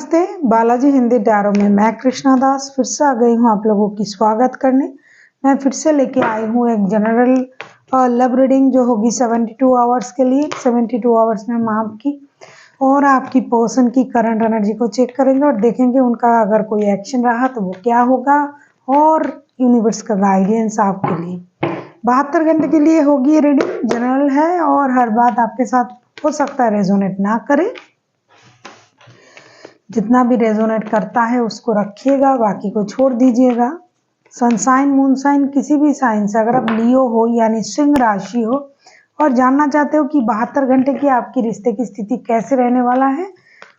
नमस्ते, बालाजी हिंदी टैरो में मैं कृष्णा दास फिर से आ गई हूँ आप लोगों की स्वागत करने। मैं फिर से लेके आई हूँ एक जनरल लव रीडिंग जो होगी 72 आवर्स के लिए। 72 आवर्स में हम आपकी और आपकी पर्सन की करंट एनर्जी को चेक करेंगे और देखेंगे उनका अगर कोई एक्शन रहा तो वो क्या होगा और यूनिवर्स का गाइडेंस आपके लिए 72 घंटे के लिए होगी। ये रीडिंग जनरल है और हर बात आपके साथ हो सकता है रेजोनेट ना करे। जितना भी रेजोनेट करता है उसको रखिएगा, बाकी को छोड़ दीजिएगा। सनसाइन मूनसाइन किसी भी साइन से अगर आप लियो हो यानी सिंह राशि हो और जानना चाहते हो कि 72 घंटे की आपकी रिश्ते की स्थिति कैसे रहने वाला है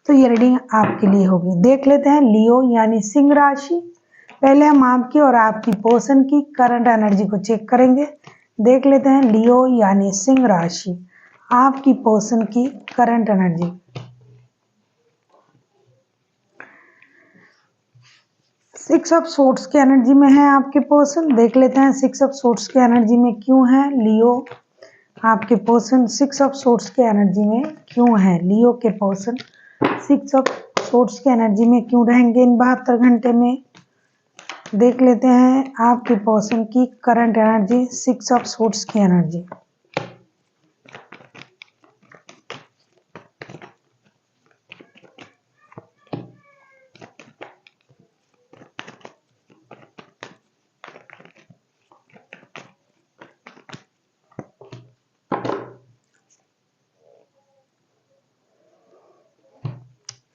तो ये रीडिंग आपके लिए होगी। देख लेते हैं लियो यानी सिंह राशि। पहले हम आपकी और आपकी पर्सन की करंट एनर्जी को चेक करेंगे। देख लेते हैं लियो यानी सिंह राशि, आपकी पर्सन की current energy. Six of swords की एनर्जी में है आपके पर्सन। देख लेते हैं सिक्स ऑफ सोर्ड्स की एनर्जी में क्यों है लियो आपके पर्सन। सिक्स ऑफ सोर्ड्स के एनर्जी में क्यों है लियो के पर्सन। सिक्स ऑफ सोर्ड्स की एनर्जी में क्यों रहेंगे इन 72 घंटे में। देख लेते हैं आपके पर्सन की current energy, six of swords की एनर्जी।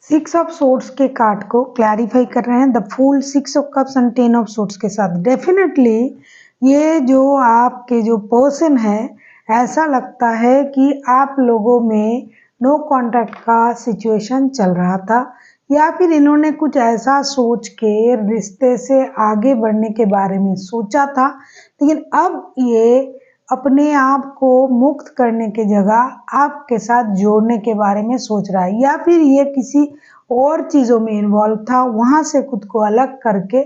सिक्स ऑफ सोर्ड्स के कार्ड को क्लैरिफाई कर रहे हैं the fool, six of cups and 10 of swords के साथ। डेफिनेटली ये जो आपके जो पर्सन है ऐसा लगता है कि आप लोगों में नो कांटेक्ट का सिचुएशन चल रहा था या फिर इन्होंने कुछ ऐसा सोच के रिश्ते से आगे बढ़ने के बारे में सोचा था, लेकिन अब ये अपने आप को मुक्त करने के जगह आपके साथ जोड़ने के बारे में सोच रहा है या फिर ये किसी और चीज़ों में इन्वॉल्व था, वहाँ से खुद को अलग करके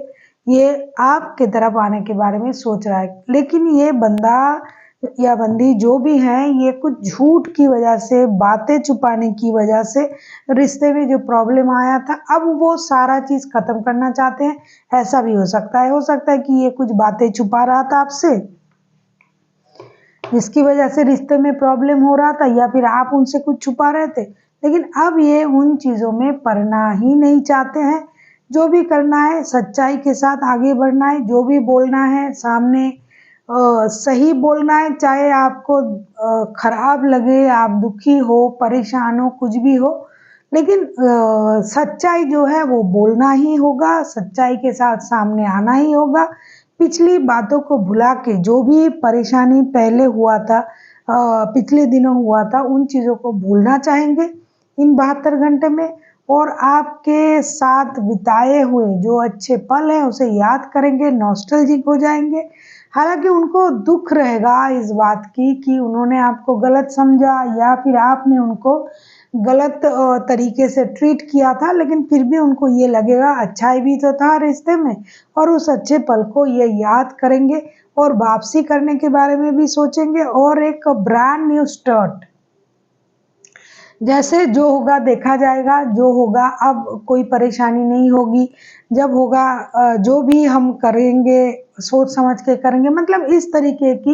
ये आपके तरफ आने के बारे में सोच रहा है। लेकिन ये बंदा या बंदी जो भी है ये कुछ झूठ की वजह से, बातें छुपाने की वजह से रिश्ते में जो प्रॉब्लम आया था अब वो सारा चीज़ ख़त्म करना चाहते हैं। ऐसा भी हो सकता है कि ये कुछ बातें छुपा रहा था आपसे जिसकी वजह से रिश्ते में प्रॉब्लम हो रहा था या फिर आप उनसे कुछ छुपा रहे थे, लेकिन अब ये उन चीज़ों में पड़ना ही नहीं चाहते हैं। जो भी करना है सच्चाई के साथ आगे बढ़ना है, जो भी बोलना है सामने सही बोलना है, चाहे आपको खराब लगे, आप दुखी हो, परेशान हो, कुछ भी हो, लेकिन सच्चाई जो है वो बोलना ही होगा, सच्चाई के साथ सामने आना ही होगा। पिछली बातों को भुला के जो भी परेशानी पहले हुआ था, पिछले दिनों हुआ था, उन चीज़ों को भूलना चाहेंगे इन 72 घंटे में और आपके साथ बिताए हुए जो अच्छे पल हैं उसे याद करेंगे, नॉस्टैल्जिक हो जाएंगे। हालांकि उनको दुख रहेगा इस बात की कि उन्होंने आपको गलत समझा या फिर आपने उनको गलत तरीके से ट्रीट किया था, लेकिन फिर भी उनको ये लगेगा अच्छाई भी तो था रिश्ते में और उस अच्छे पल को ये याद करेंगे और वापसी करने के बारे में भी सोचेंगे और एक ब्रांड न्यू स्टार्ट जैसे जो होगा देखा जाएगा। जो होगा अब कोई परेशानी नहीं होगी, जब होगा जो भी हम करेंगे सोच समझ के करेंगे, मतलब इस तरीके की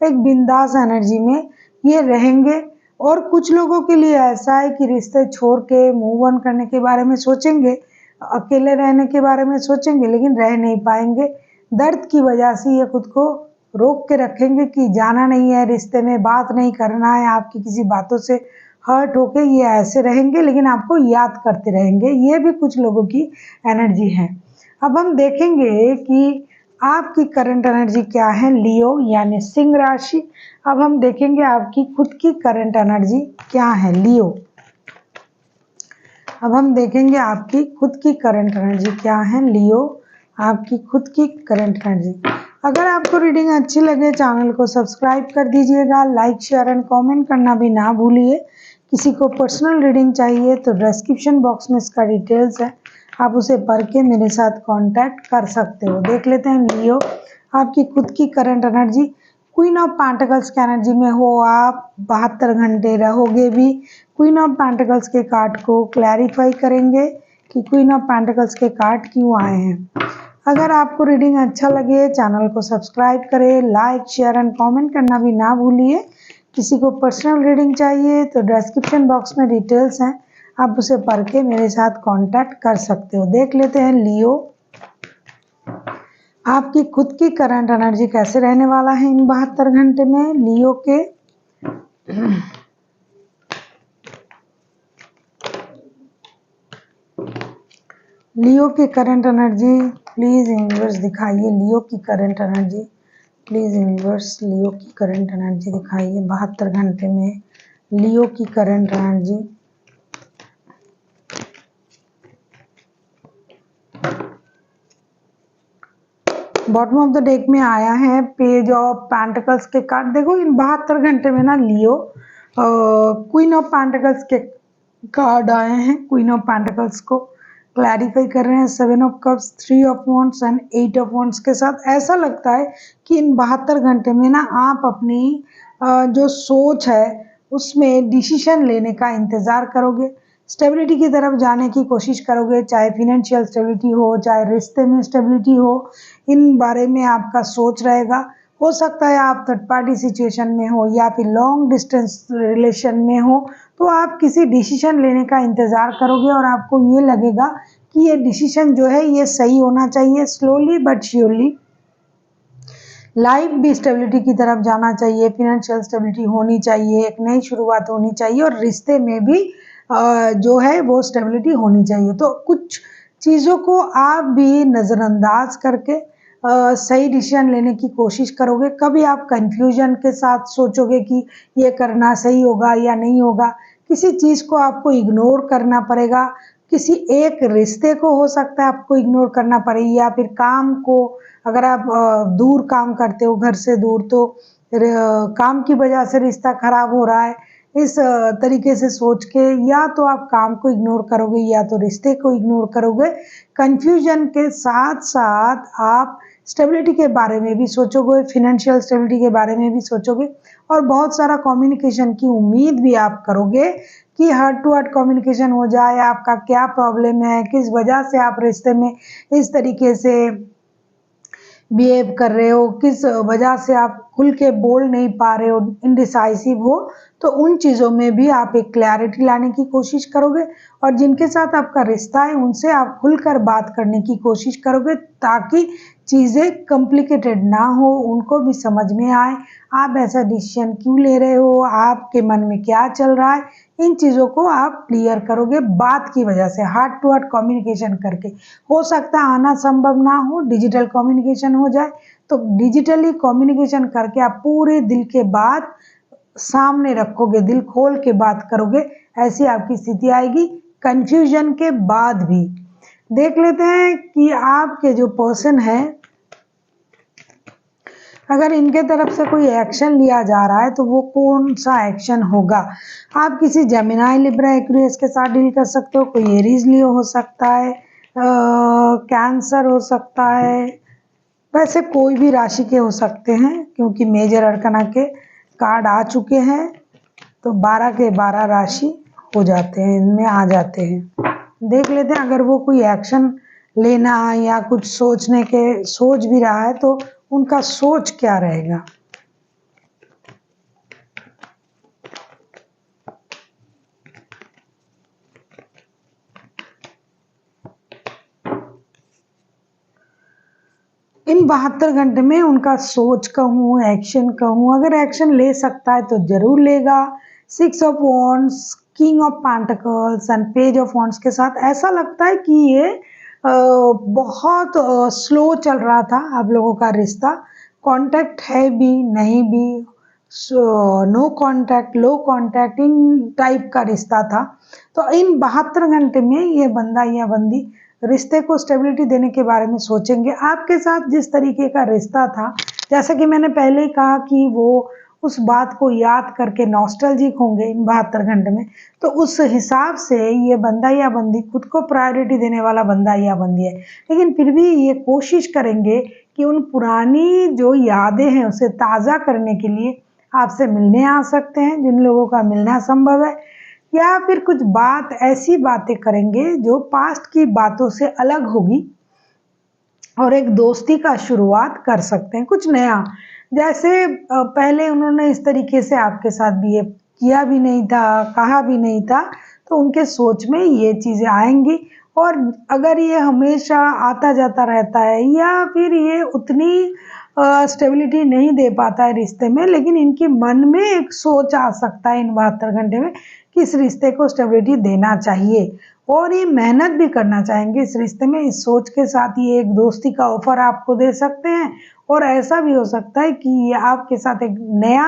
एक बिंदास एनर्जी में ये रहेंगे। और कुछ लोगों के लिए ऐसा है कि रिश्ते छोड़ के मूव ऑन करने के बारे में सोचेंगे, अकेले रहने के बारे में सोचेंगे, लेकिन रह नहीं पाएंगे। दर्द की वजह से ये खुद को रोक के रखेंगे कि जाना नहीं है रिश्ते में, बात नहीं करना है, आपकी किसी बातों से हर्ट होके ये ऐसे रहेंगे लेकिन आपको याद करते रहेंगे। ये भी कुछ लोगों की एनर्जी है। अब हम देखेंगे कि आपकी करंट एनर्जी क्या है लियो यानी सिंह राशि। अब हम देखेंगे आपकी खुद की करंट एनर्जी क्या है लियो। अब हम देखेंगे आपकी खुद की करंट एनर्जी क्या है लियो, आपकी खुद की करंट एनर्जी। अगर आपको रीडिंग अच्छी लगे चैनल को सब्सक्राइब कर दीजिएगा, लाइक शेयर एंड कमेंट करना भी ना भूलिए। किसी को पर्सनल रीडिंग चाहिए तो डिस्क्रिप्शन बॉक्स में इसका डिटेल्स है, आप उसे पढ़ के मेरे साथ कांटेक्ट कर सकते हो। देख लेते हैं लियो आपकी खुद की current energy. Queen of pentacles की एनर्जी में हो आप, 72 घंटे रहोगे भी। क्वीन ऑफ पेंटिकल्स के कार्ड को क्लैरिफाई करेंगे कि क्वीन ऑफ पेंटिकल्स के कार्ड क्यों आए हैं। अगर आपको रीडिंग अच्छा लगे चैनल को सब्सक्राइब करें, लाइक शेयर एंड कमेंट करना भी ना भूलिए। किसी को पर्सनल रीडिंग चाहिए तो डिस्क्रिप्शन बॉक्स में डिटेल्स हैं, आप उसे पढ़ के मेरे साथ कांटेक्ट कर सकते हो। देख लेते हैं लियो, आपकी खुद की करंट एनर्जी कैसे रहने वाला है इन 72 घंटे में लियो के। लियो की करंट एनर्जी प्लीज यूनिवर्स दिखाइए। लियो की करंट एनर्जी प्लीज यूनिवर्स, लियो की करंट एनर्जी दिखाइए 72 घंटे में। लियो की current energy bottom of the deck में आया है पेज ऑफ पेंटिकल्स के कार्ड। देखो इन 72 घंटे में ना लियो क्वीन ऑफ पेंटिकल्स के कार्ड आए हैं। क्वीन ऑफ पेंटिकल्स को क्लैरिफाई कर रहे हैं 7 of cups, 3 of wands and 8 of wands के साथ। ऐसा लगता है कि इन 72 घंटे में ना आप अपनी जो सोच है उसमें डिसीजन लेने का इंतजार करोगे, स्टेबिलिटी की तरफ जाने की कोशिश करोगे, चाहे फिनेंशियल स्टेबिलिटी हो, चाहे रिश्ते में स्टेबिलिटी हो, इन बारे में आपका सोच रहेगा। हो सकता है आप थर्ड पार्टी सिचुएशन में हो या फिर लॉन्ग डिस्टेंस रिलेशन में हो, तो आप किसी डिसीजन लेने का इंतज़ार करोगे और आपको ये लगेगा कि ये डिसीजन जो है ये सही होना चाहिए। स्लोली बट श्योरली लाइफ भी स्टेबिलिटी की तरफ जाना चाहिए, फिनेंशियल स्टेबिलिटी होनी चाहिए, एक नई शुरुआत होनी चाहिए और रिश्ते में भी जो है वो स्टेबिलिटी होनी चाहिए। तो कुछ चीज़ों को आप भी नज़रअंदाज करके सही डिसीजन लेने की कोशिश करोगे। कभी आप कंफ्यूजन के साथ सोचोगे कि ये करना सही होगा या नहीं होगा, किसी चीज़ को आपको इग्नोर करना पड़ेगा, किसी एक रिश्ते को हो सकता है आपको इग्नोर करना पड़े, या फिर काम को, अगर आप दूर काम करते हो घर से दूर तो काम की वजह से रिश्ता खराब हो रहा है, इस तरीके से सोच के या तो आप काम को इग्नोर करोगे या तो रिश्ते को इग्नोर करोगे। कंफ्यूजन के साथ साथ आप स्टेबिलिटी के बारे में भी सोचोगे, फिनेंशियल स्टेबिलिटी के बारे में भी सोचोगे और बहुत सारा कम्युनिकेशन की उम्मीद भी आप करोगे कि हार्ट टू हार्ट कम्युनिकेशन हो जाए। आपका क्या प्रॉब्लम है, किस वजह से आप रिश्ते में इस तरीके से बिहेव कर रहे हो, किस वजह से आप खुल के बोल नहीं पा रहे हो, इनडिसाइसिव हो, तो उन चीज़ों में भी आप एक क्लैरिटी लाने की कोशिश करोगे और जिनके साथ आपका रिश्ता है उनसे आप खुलकर बात करने की कोशिश करोगे ताकि चीज़ें कॉम्प्लिकेटेड ना हो, उनको भी समझ में आए आप ऐसा डिसीजन क्यों ले रहे हो, आपके मन में क्या चल रहा है। इन चीज़ों को आप क्लियर करोगे बात की वजह से, हार्ट टू हार्ट कम्युनिकेशन करके। हो सकता है आना संभव ना हो, डिजिटल कम्युनिकेशन हो जाए, तो डिजिटली कम्युनिकेशन करके आप पूरे दिल के बात सामने रखोगे, दिल खोल के बात करोगे, ऐसी आपकी स्थिति आएगी कंफ्यूजन के बाद भी। देख लेते हैं कि आपके जो पर्सन है, अगर इनके तरफ से कोई एक्शन लिया जा रहा है तो वो कौन सा एक्शन होगा। आप किसी जेमिनी, लिब्रा, एक्वेरियस के साथ डील कर सकते हो, कोई एरीज लियो हो सकता है, कैंसर हो सकता है, वैसे कोई भी राशि के हो सकते हैं क्योंकि मेजर अरकाना के कार्ड आ चुके हैं तो 12 के 12 राशि हो जाते हैं, इनमें आ जाते हैं। देख लेते हैं अगर वो कोई एक्शन लेना या कुछ सोचने के सोच भी रहा है तो उनका सोच क्या रहेगा। इन 72 घंटे में उनका सोच कहूँ, एक्शन कहूँ, अगर एक्शन ले सकता है तो जरूर लेगा। 6 of wands, king of pentacles and page of wands के साथ ऐसा लगता है कि ये बहुत स्लो चल रहा था आप लोगों का रिश्ता। कांटेक्ट है भी नहीं भी, नो कांटेक्ट, लो कांटेक्ट, इन टाइप का रिश्ता था। तो इन 72 घंटे में ये बंदा या बंदी रिश्ते को स्टेबिलिटी देने के बारे में सोचेंगे। आपके साथ जिस तरीके का रिश्ता था, जैसा कि मैंने पहले ही कहा कि वो उस बात को याद करके नॉस्टैल्जिक होंगे इन 72 घंटे में, तो उस हिसाब से ये बंदा या बंदी खुद को प्रायोरिटी देने वाला बंदा या बंदी है। लेकिन फिर भी ये कोशिश करेंगे कि उन पुरानी जो यादें हैं उसे ताज़ा करने के लिए आपसे मिलने आ सकते हैं, जिन लोगों का मिलना संभव है। या फिर कुछ बात ऐसी बातें करेंगे जो पास्ट की बातों से अलग होगी और एक दोस्ती का शुरुआत कर सकते हैं, कुछ नया। जैसे पहले उन्होंने इस तरीके से आपके साथ बिहेव किया भी नहीं था, कहा भी नहीं था, तो उनके सोच में ये चीज़ें आएँगी। और अगर ये हमेशा आता जाता रहता है या फिर ये उतनी स्टेबिलिटी नहीं दे पाता है रिश्ते में, लेकिन इनके मन में एक सोच आ सकता है इन 72 घंटे में कि इस रिश्ते को स्टेबिलिटी देना चाहिए और ये मेहनत भी करना चाहेंगे इस रिश्ते में। इस सोच के साथ ये एक दोस्ती का ऑफर आपको दे सकते हैं और ऐसा भी हो सकता है कि ये आपके साथ एक नया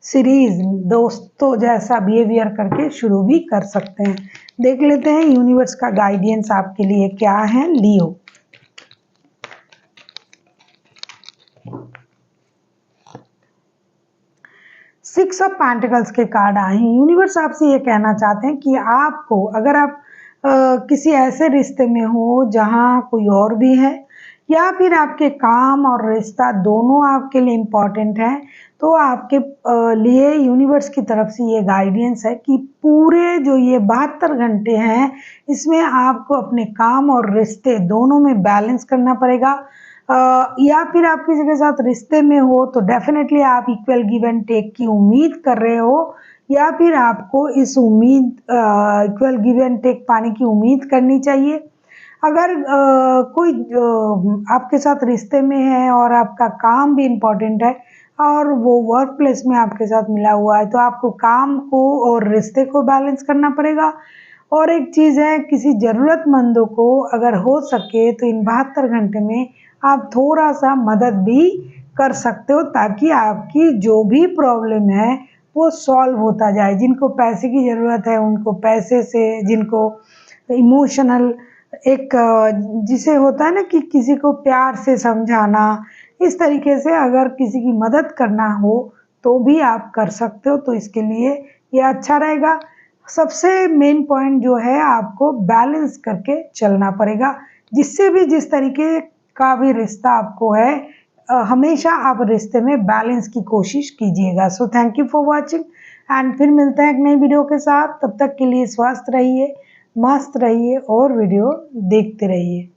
सीरीज दोस्तों जैसा बिहेवियर करके शुरू भी कर सकते हैं। देख लेते हैं यूनिवर्स का गाइडेंस आपके लिए क्या है, लियो। सिक्स ऑफ पेंटिकल्स के कार्ड आए हैं। यूनिवर्स आपसे ये कहना चाहते हैं कि आपको, अगर आप किसी ऐसे रिश्ते में हो जहाँ कोई और भी है या फिर आपके काम और रिश्ता दोनों आपके लिए इम्पॉर्टेंट है, तो आपके लिए यूनिवर्स की तरफ से ये गाइडेंस है कि पूरे जो ये 72 घंटे हैं इसमें आपको अपने काम और रिश्ते दोनों में बैलेंस करना पड़ेगा। या फिर आप किसी के साथ रिश्ते में हो तो डेफिनेटली आप इक्वल गिव एंड टेक की उम्मीद कर रहे हो या फिर आपको इस उम्मीद इक्वल गिव एंड टेक पाने की उम्मीद करनी चाहिए। अगर कोई आपके साथ रिश्ते में है और आपका काम भी इम्पोर्टेंट है और वो वर्क प्लेस में आपके साथ मिला हुआ है, तो आपको काम को और रिश्ते को बैलेंस करना पड़ेगा। और एक चीज़ है, किसी ज़रूरतमंदों को अगर हो सके तो इन 72 घंटे में आप थोड़ा-सा मदद भी कर सकते हो ताकि आपकी जो भी प्रॉब्लम है वो सॉल्व होता जाए। जिनको पैसे की ज़रूरत है उनको पैसे से, जिनको इमोशनल एक जिसे होता है ना कि किसी को प्यार से समझाना, इस तरीके से अगर किसी की मदद करना हो तो भी आप कर सकते हो, तो इसके लिए ये अच्छा रहेगा। सबसे मेन पॉइंट जो है, आपको बैलेंस करके चलना पड़ेगा। जिससे भी जिस तरीके का भी रिश्ता आपको है, हमेशा आप रिश्ते में बैलेंस की कोशिश कीजिएगा। So thank you for watching and फिर मिलते हैं एक नई वीडियो के साथ। तब तक के लिए स्वस्थ रहिए, मस्त रहिए और वीडियो देखते रहिए।